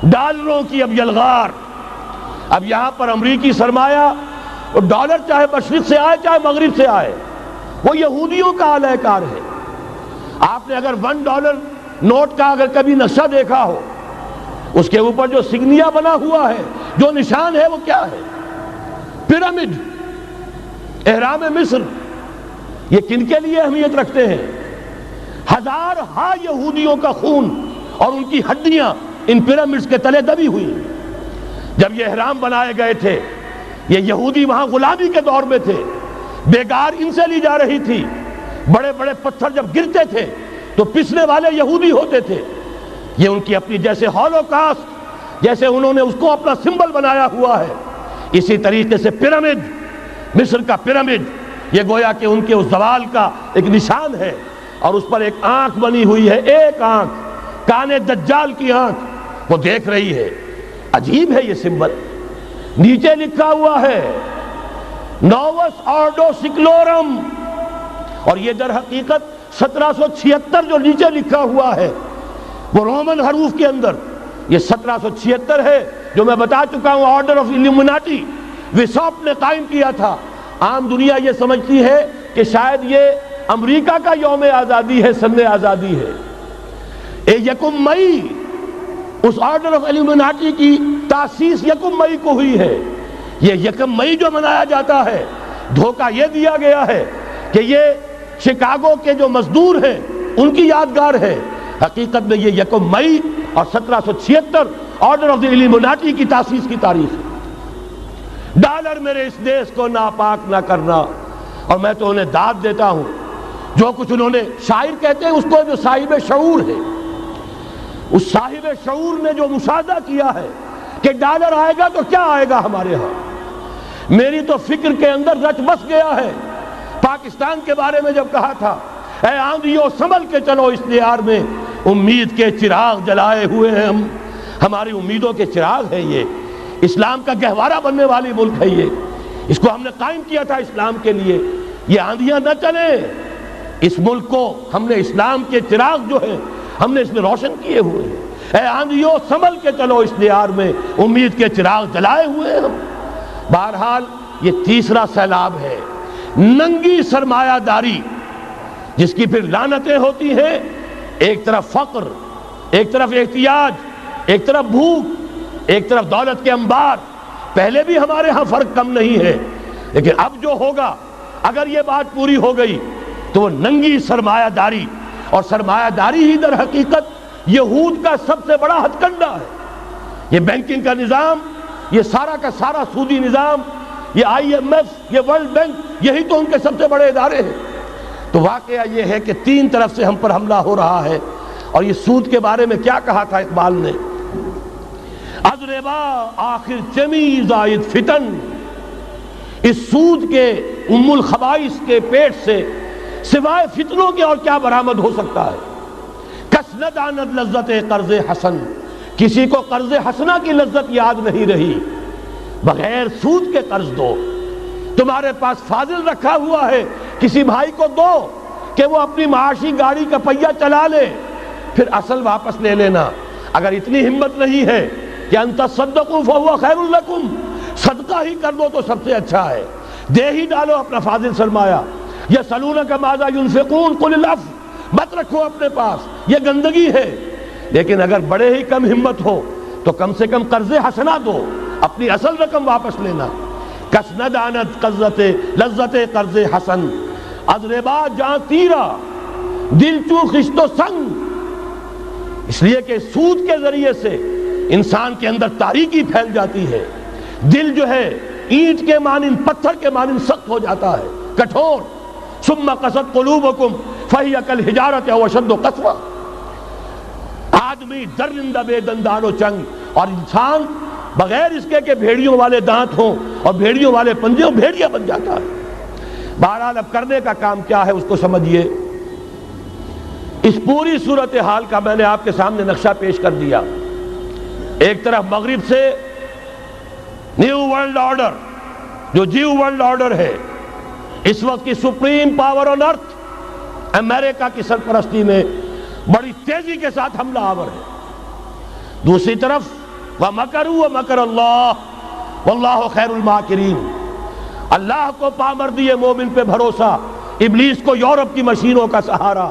ڈالروں کی اب یلغار. اب یہاں پر امریکی سرمایہ اور ڈالر چاہے مشرق سے آئے چاہے مغرب سے آئے وہ یہودیوں کا اعلی کار ہے. آپ نے اگر $1 نوٹ کا اگر کبھی نقشہ دیکھا ہو، اس کے اوپر جو سگنیا بنا ہوا ہے، جو نشان ہے، وہ کیا ہے؟ پیرامڈ، احرام مصر. یہ کن کے لیے اہمیت رکھتے ہیں؟ ہزارہا یہودیوں کا خون اور ان کی ہڈیاں ان پیرامڈز کے تلے دبی ہوئی. جب یہ احرام بنائے گئے تھے، یہ یہودی وہاں غلامی کے دور میں تھے، بیگار ان سے لی جا رہی تھی. بڑے بڑے پتھر جب گرتے تھے تو پسنے والے یہودی ہوتے تھے. یہ ان کی اپنی جیسے ہولوکاسٹ، جیسے انہوں نے اس کو اپنا سمبل بنایا ہوا ہے، اسی طریقے سے پیرامڈ، مصر کا پیرامڈ، یہ گویا کہ ان کے اس زوال کا ایک نشان ہے. اور اس پر ایک آنکھ بنی ہوئی ہے، ایک آنکھ، کان دجال کی آنکھ، وہ دیکھ رہی ہے. عجیب ہے یہ سمبل. نیچے لکھا ہوا ہے نووس آرڈو سکلورم، اور یہ در حقیقت 1776 جو نیچے لکھا ہوا ہے وہ رومن حروف کے اندر یہ 1776 ہے، جو میں بتا چکا ہوں آرڈر آف الومناٹی وساپ نے قائم کیا تھا. عام دنیا یہ سمجھتی ہے کہ شاید یہ امریکہ کا یوم آزادی ہے، سن آزادی ہے. 1 مئی اس آرڈر آف الومناٹی کی تاسیس 1 مئی کو ہوئی ہے. یہ 1 مئی جو منایا جاتا ہے، دھوکہ یہ دیا گیا ہے کہ یہ شکاگو کے جو مزدور ہیں ان کی یادگار ہے. حقیقت میں یہ 1 مئی اور 1776 آرڈر آف دی الومناٹی کی تاسیس کی تاریخ ہے. ڈالر میرے اس دیش کو ناپاک نہ کرنا. اور میں تو انہیں داد دیتا ہوں، جو کچھ انہوں نے، شاعر کہتے ہیں اس کو جو صاحب شعور ہے، اس صاحب شعور نے جو مشاہدہ کیا ہے کہ ڈالر آئے گا تو کیا آئے گا ہمارے ہاں. میری تو فکر کے اندر رچ بس گیا ہے. پاکستان کے بارے میں جب کہا تھا اے آندھیوں سنبھل کے چلو اس دیار میں، امید کے چراغ جلائے ہوئے ہیں ہم. ہماری امیدوں کے چراغ ہے یہ. اسلام کا گہوارہ بننے والی ملک ہے یہ. اس کو ہم نے قائم کیا تھا اسلام کے لیے. یہ آندھیاں نہ چلیں. اس ملک کو ہم نے اسلام کے چراغ جو ہے ہم نے اس میں روشن کیے ہوئے ہیں. اے آندھیوں سنبھل کے چلو اس دیار میں، امید کے چراغ جلائے ہوئے ہیں ہم. بہرحال یہ تیسرا سیلاب ہے، ننگی سرمایہ داری، جس کی پھر لعنتیں ہوتی ہیں. ایک طرف فقر، ایک طرف احتیاج، ایک طرف بھوک، ایک طرف دولت کے انبار. پہلے بھی ہمارے ہاں فرق کم نہیں ہے، لیکن اب جو ہوگا اگر یہ بات پوری ہو گئی تو وہ ننگی سرمایہ داری. اور سرمایہ داری ہی در حقیقت یہود کا سب سے بڑا ہتھ کنڈا ہے. یہ بینکنگ کا نظام، یہ سارا کا سارا سودی نظام، یہ IMF، یہ ورلڈ بینک، یہی تو ان کے سب سے بڑے ادارے ہیں. تو واقعہ یہ ہے کہ 3 طرف سے ہم پر حملہ ہو رہا ہے. اور یہ سود کے بارے میں کیا کہا تھا اقبال نے؟ از ربا آخر چمی زائد فتن. اس سود کے ام الخبائث کے پیٹ سے سوائے فتنوں کے اور کیا برآمد ہو سکتا ہے؟ کس نہ داند لذت قرض حسن. کسی کو قرض حسنہ کی لذت یاد نہیں رہی. بغیر سود کے قرض دو. تمہارے پاس فاضل رکھا ہوا ہے، کسی بھائی کو دو کہ وہ اپنی معاشی گاڑی کا پہیہ چلا لے، پھر اصل واپس لے لینا. اگر اتنی ہمت نہیں ہے کہ ان تصدقوا فهو خیر لکم، صدقہ ہی کر دو تو سب سے اچھا ہے. دے ہی ڈالو اپنا فاضل سرمایہ. یسألونک ماذا ينفقون قل العفو، مت رکھو اپنے پاس، یہ گندگی ہے. لیکن اگر بڑے ہی کم ہمت ہو تو کم سے کم قرض حسنہ دو، اپنی اصل رقم واپس لینا. کس نہ دانت لذت قرض حسن. از ربا جاں تیرا دل چو خشت و سنگ. اس لیے کہ سود کے ذریعے سے انسان کے اندر تاریکی پھیل جاتی ہے. دل جو ہے اینٹ کے مانند، پتھر کے مانند سخت ہو جاتا ہے، کٹھور. ثم قست قلوبکم فہی کالحجارۃ او اشد قسوہ. آدمی درندہ بے دندان و چنگ، اور انسان بغیر اس کے کہ بھیڑیوں والے دانت ہوں اور بھیڑیوں والے پنجے ہوں، بھیڑیا بن جاتا ہے. بہرحال اب کرنے کا کام کیا ہے اس کو سمجھیے. اس پوری صورتحال کا میں نے آپ کے سامنے نقشہ پیش کر دیا. ایک طرف مغرب سے نیو ورلڈ آرڈر، جو جیو ورلڈ آرڈر ہے، اس وقت کی سپریم پاور آن ارتھ، امریکہ کی سرپرستی میں بڑی تیزی کے ساتھ حملہ آور ہے. دوسری طرف وَمَكَرُوا وَمَكَرَ اللَّهُ وَاللَّهُ خَيْرُ الْمَاكِرِينَ۔ اللہ کو پامردی مومن پہ بھروسہ، ابلیس کو یورپ کی مشینوں کا سہارا۔